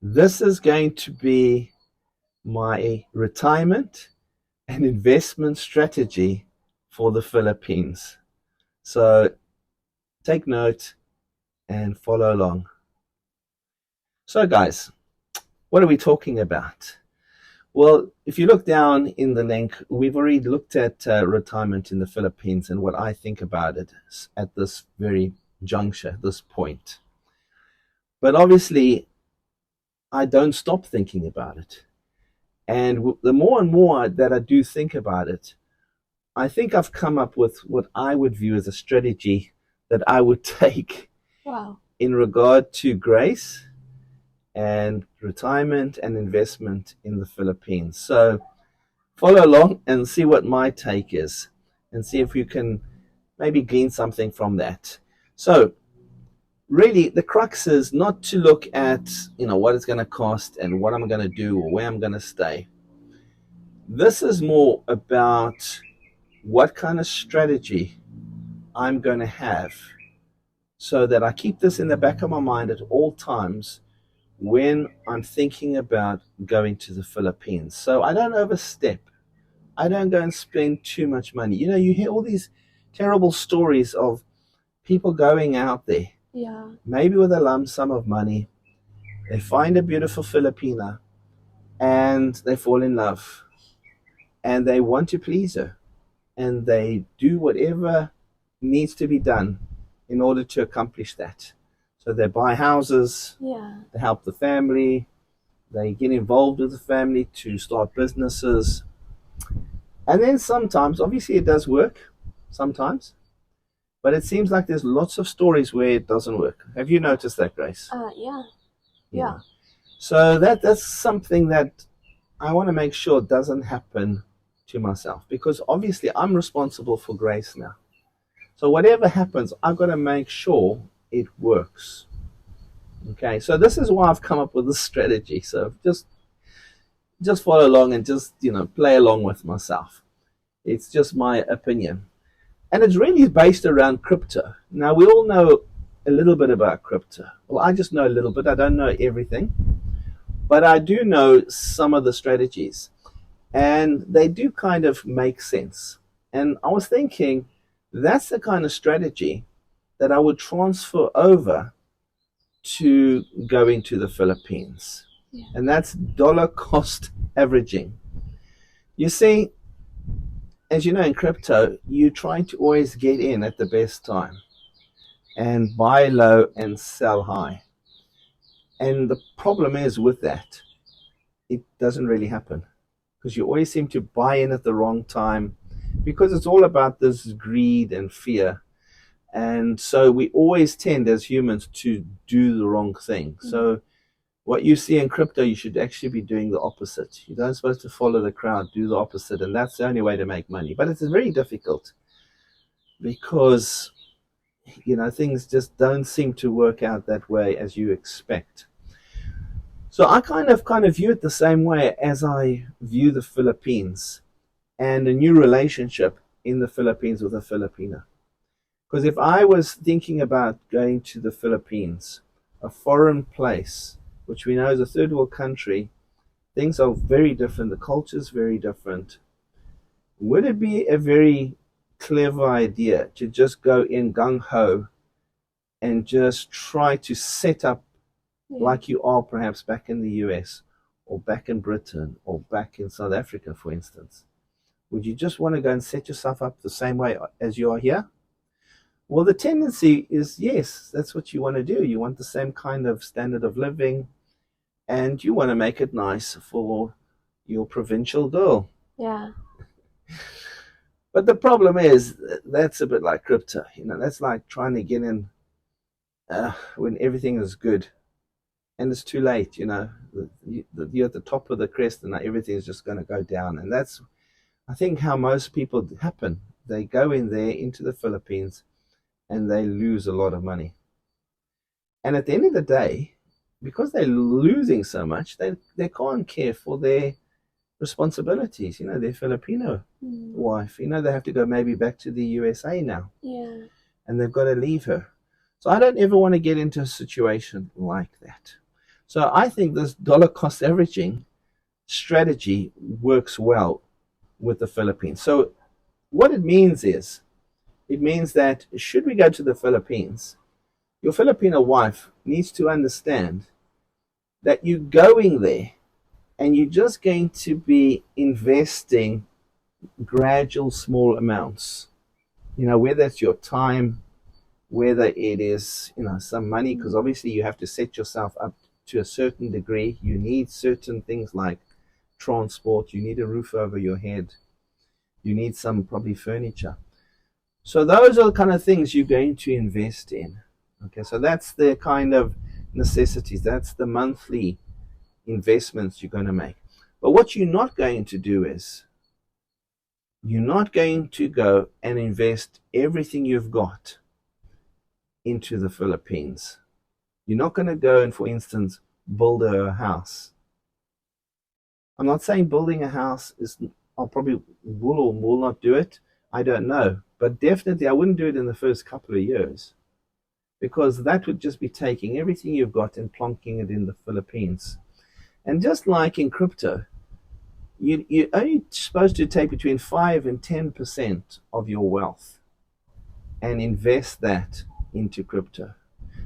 This is going to be my retirement and investment strategy for the Philippines. So take note and follow along. So guys, what are we talking about? Well, if you look down in the link, we've already looked at retirement in the Philippines and what I think about it at this very juncture, this point. But obviously, I don't stop thinking about it. And the more and more that I do think about it, I think I've come up with what I would view as a strategy that I would take in regard to Grace and retirement and investment in the Philippines. So follow along and see what my take is and see if you can maybe glean something from that. So really the crux is not to look at, what it's going to cost and what I'm going to do or where I'm going to stay. This is more about what kind of strategy I'm going to have so that I keep this in the back of my mind at all times when I'm thinking about going to the Philippines. So I don't overstep. I don't go and spend too much money. You hear all these terrible stories of people going out there, maybe with a lump sum of money. They find a beautiful Filipina and they fall in love and they want to please her and they do whatever needs to be done in order to accomplish that. So they buy houses, they help the family, they get involved with the family to start businesses. And then sometimes, obviously it does work, sometimes, but it seems like there's lots of stories where it doesn't work. Have you noticed that, Grace? Yeah. So that's something that I want to make sure doesn't happen to myself, because obviously I'm responsible for Grace now. So whatever happens, I've got to make sure it works. Okay, so this is why I've come up with this strategy. So just follow along and just play along with myself. It's just my opinion, and it's really based around crypto. Now we all know a little bit about crypto. Well, I just know a little bit. I don't know everything, but I do know some of the strategies, and they do kind of make sense. And I was thinking that's the kind of strategy that I would transfer over to going to the Philippines. And that's dollar cost averaging. You see, as you know, in crypto, you're trying to always get in at the best time and buy low and sell high. And the problem is with that, it doesn't really happen because you always seem to buy in at the wrong time because it's all about this greed and fear. And so we always tend as humans to do the wrong thing. So what you see in crypto, you should actually be doing the opposite. You don't supposed to follow the crowd, do the opposite. And that's the only way to make money. But it's very difficult because, things just don't seem to work out that way as you expect. So I kind of view it the same way as I view the Philippines and a new relationship in the Philippines with a Filipina. Because if I was thinking about going to the Philippines, a foreign place, which we know is a third world country, things are very different, the culture is very different. Would it be a very clever idea to just go in gung-ho and just try to set up like you are perhaps back in the US or back in Britain or back in South Africa, for instance? Would you just want to go and set yourself up the same way as you are here? Well, the tendency is, yes, that's what you want to do. You want the same kind of standard of living, and you want to make it nice for your provincial girl. Yeah. But the problem is, that's a bit like crypto. That's like trying to get in when everything is good, and it's too late. You're at the top of the crest, and everything is just going to go down. And that's, I think, how most people happen. They go in there into the Philippines, and they lose a lot of money. And at the end of the day, because they're losing so much, they can't care for their responsibilities. Their Filipino wife, they have to go maybe back to the USA now. Yeah. And they've got to leave her. So I don't ever want to get into a situation like that. So I think this dollar cost averaging strategy works well with the Philippines. So what it means is, it means that should we go to the Philippines, your Filipino wife needs to understand that you're going there and you're just going to be investing gradual small amounts. Whether it's your time, whether it is, some money, because obviously you have to set yourself up to a certain degree. You need certain things like transport, you need a roof over your head, you need some probably furniture. So those are the kind of things you're going to invest in. Okay, so that's the kind of necessities, that's the monthly investments you're going to make. But what you're not going to do is, you're not going to go and invest everything you've got into the Philippines. You're not going to go and, for instance, build a house. I'm not saying building a house is, I'll probably will or will not do it. I don't know. But definitely I wouldn't do it in the first couple of years, because that would just be taking everything you've got and plonking it in the Philippines. And just like in crypto, you're only supposed to take between 5 and 10% of your wealth and invest that into crypto.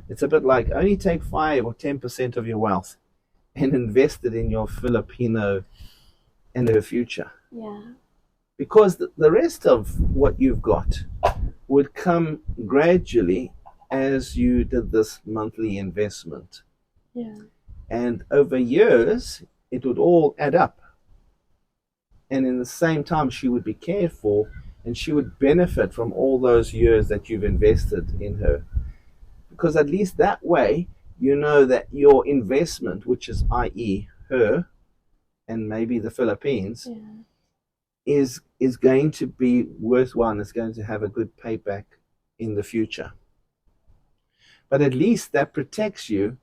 It's a bit like only take 5 or 10% of your wealth and invest it in your Filipino and her future. Yeah. Because the rest of what you've got would come gradually as you did this monthly investment. Yeah. And over years, it would all add up. And in the same time, she would be cared for and she would benefit from all those years that you've invested in her. Because at least that way, you know that your investment, which is i.e. her and maybe the Philippines, is going to be worthwhile and is going to have a good payback in the future. But at least that protects you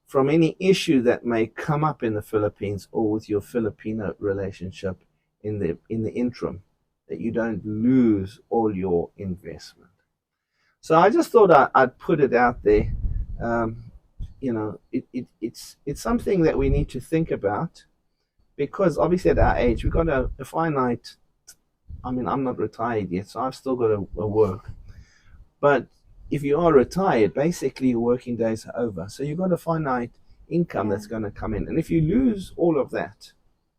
from any issue that may come up in the Philippines or with your Filipino relationship in the interim, that you don't lose all your investment. So I just thought I'd put it out there. It's something that we need to think about, because obviously at our age we've got a finite. I mean, I'm not retired yet, so I've still got to work. But if you are retired, basically your working days are over. So you've got a finite income that's going to come in, and if you lose all of that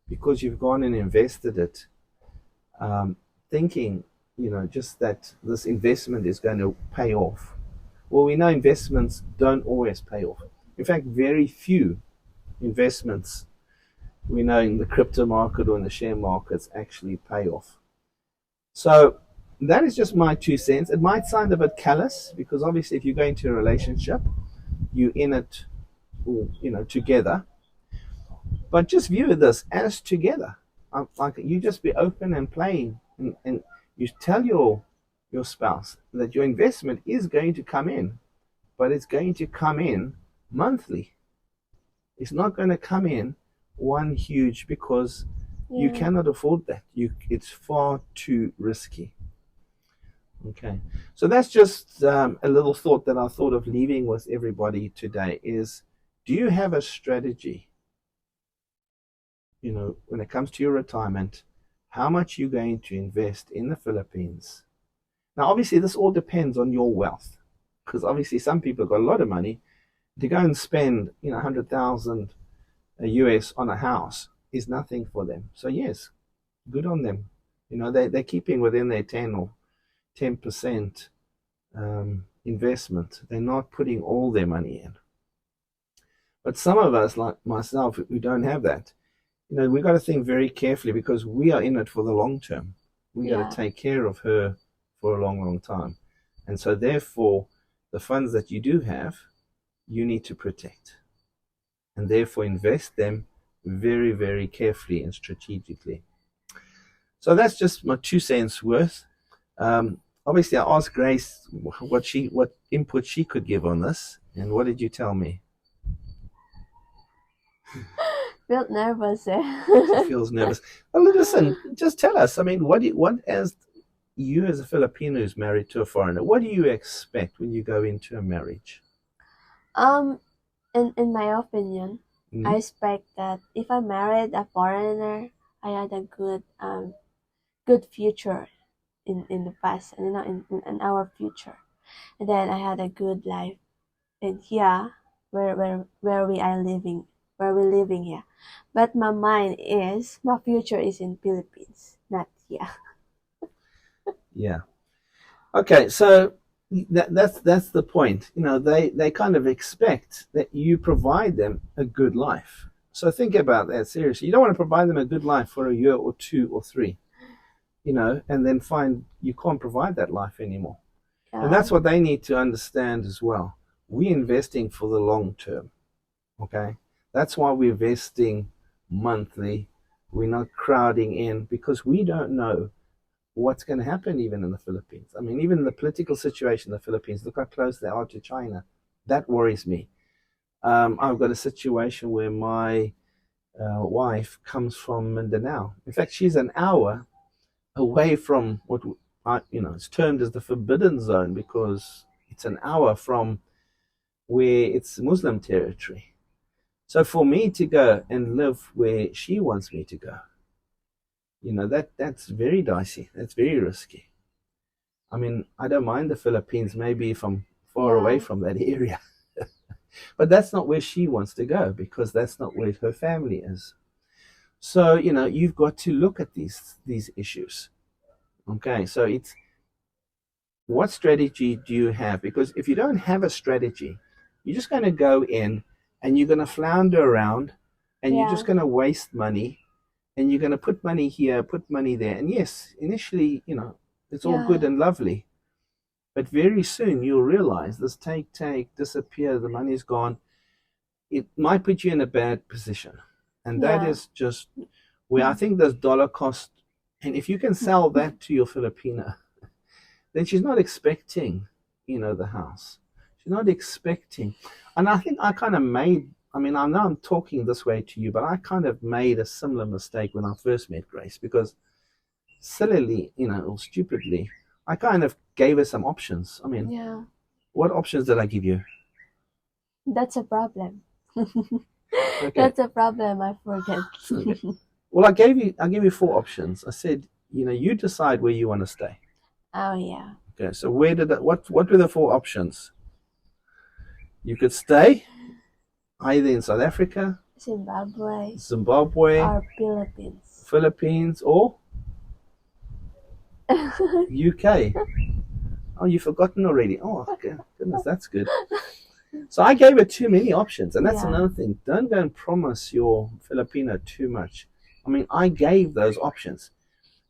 because you've gone and invested it, thinking, just that this investment is going to pay off. Well, we know investments don't always pay off. In fact, very few investments we know in the crypto market or in the share markets actually pay off. So that is just my 2 cents. It might sound a bit callous, because obviously if you go into a relationship, you're in it, together. But just view this as together. Like, you just be open and plain, and you tell your spouse that your investment is going to come in, but it's going to come in monthly. It's not going to come in one huge, because you cannot afford that. It's far too risky. Okay, so that's just a little thought that I thought of leaving with everybody today is, do you have a strategy? When it comes to your retirement, how much you're going to invest in the Philippines. Now, obviously, this all depends on your wealth, because obviously some people have got a lot of money. To go and spend, 100,000 US on a house is nothing for them. So yes, good on them. They're keeping within their 10% investment. They're not putting all their money in. But some of us, like myself, who don't have that, we've got to think very carefully, because we are in it for the long term. We got to take care of her for a long, long time. And so therefore, the funds that you do have, you need to protect. And therefore invest them very, very carefully and strategically. So that's just my 2 cents worth. Obviously, I asked Grace what input she could give on this. And what did you tell me? Felt nervous. She feels nervous. Well, listen, just tell us. I mean, what as you as a Filipino who's married to a foreigner, what do you expect when you go into a marriage? in my opinion, Mm. I expect that if I married a foreigner, I had a good future in the past, and in our future, and then I had a good life in here where we're living here. But my mind is my future is in Philippines, not here. Yeah. Okay, so that's the point. You know, they kind of expect that you provide them a good life. So think about that seriously. You don't want to provide them a good life for a year or two or three, you know, and then find you can't provide that life anymore. And that's what they need to understand as well. We're investing for the long term. Okay? That's why we're investing monthly. We're not crowding in because we don't know what's going to happen even in the Philippines. I mean, even the political situation in the Philippines, look how close they are to China. That worries me. I've got a situation where my wife comes from Mindanao. In fact, she's an hour away from what it's termed as the forbidden zone because it's an hour from where it's Muslim territory. So for me to go and live where she wants me to go, you know, that's very dicey. That's very risky. I mean, I don't mind the Philippines, maybe if I'm far away from that area. But that's not where she wants to go because that's not where her family is. So, you know, you've got to look at these issues. Okay, so it's what strategy do you have? Because if you don't have a strategy, you're just going to go in and you're going to flounder around and you're just going to waste money and you're going to put money here, put money there. And yes, initially, you know, it's all good and lovely. But very soon you'll realize this take, disappear, the money's gone. It might put you in a bad position. And that is just where I think there's dollar cost. And if you can sell that to your Filipina, then she's not expecting, you know, the house. She's not expecting. And I think I kind of made, I mean, I know I'm talking this way to you, but I kind of made a similar mistake when I first met Grace because sillily, you know, or stupidly, I kind of gave her some options. I mean, what options did I give you? That's a problem. That's a problem. I forget. Well, I gave you 4 options. I said, you know, you decide where you want to stay. Oh yeah. Okay, so what were the 4 options? You could stay either in South Africa, Zimbabwe, or Philippines, or UK. Oh, you've forgotten already. Oh, okay. Goodness, that's good. So I gave her too many options, and that's another thing. Don't go and promise your Filipino too much. I mean, I gave those options,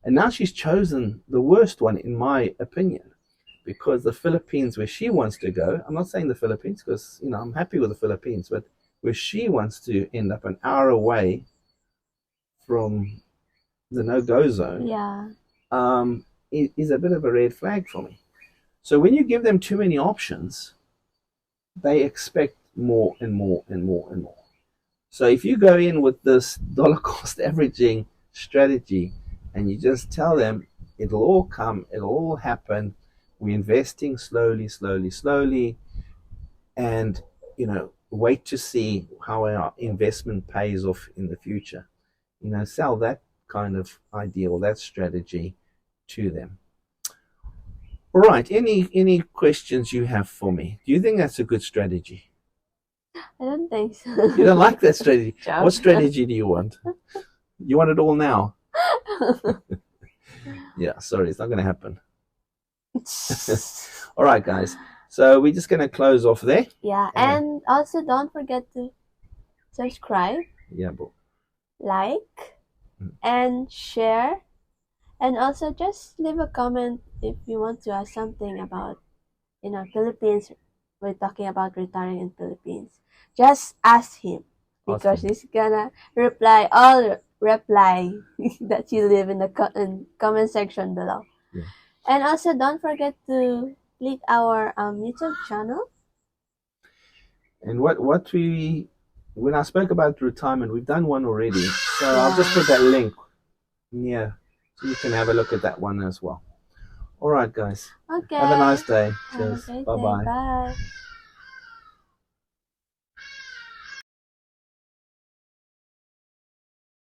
and now she's chosen the worst one, in my opinion, because the Philippines where she wants to go, I'm not saying the Philippines because, you know, I'm happy with the Philippines, but where she wants to end up an hour away from the no-go zone, is a bit of a red flag for me. So when you give them too many options, they expect more and more and more and more. So if you go in with this dollar cost averaging strategy and you just tell them it'll all come, it'll all happen, we're investing slowly, and, you know, wait to see how our investment pays off in the future. You know, sell that kind of idea or that strategy to them. All right. Any questions you have for me? Do you think that's a good strategy? I don't think so. You don't like that strategy? What strategy do you want? You want it all now? Yeah, sorry, it's not going to happen. All right, guys. So we're just going to close off there. Yeah, and also don't forget to subscribe. Yeah, but like and share, and also just leave a comment if you want to ask something about, you know, Philippines. We're talking about retiring in Philippines. Just ask him because he's gonna reply that you leave in the comment section below. Yeah. And also don't forget to click our YouTube channel. And when I spoke about retirement, we've done one already. So I'll just put that link. Yeah. So you can have a look at that one as well. All right, guys. Okay. Have a nice day. Cheers. Bye-bye. Bye.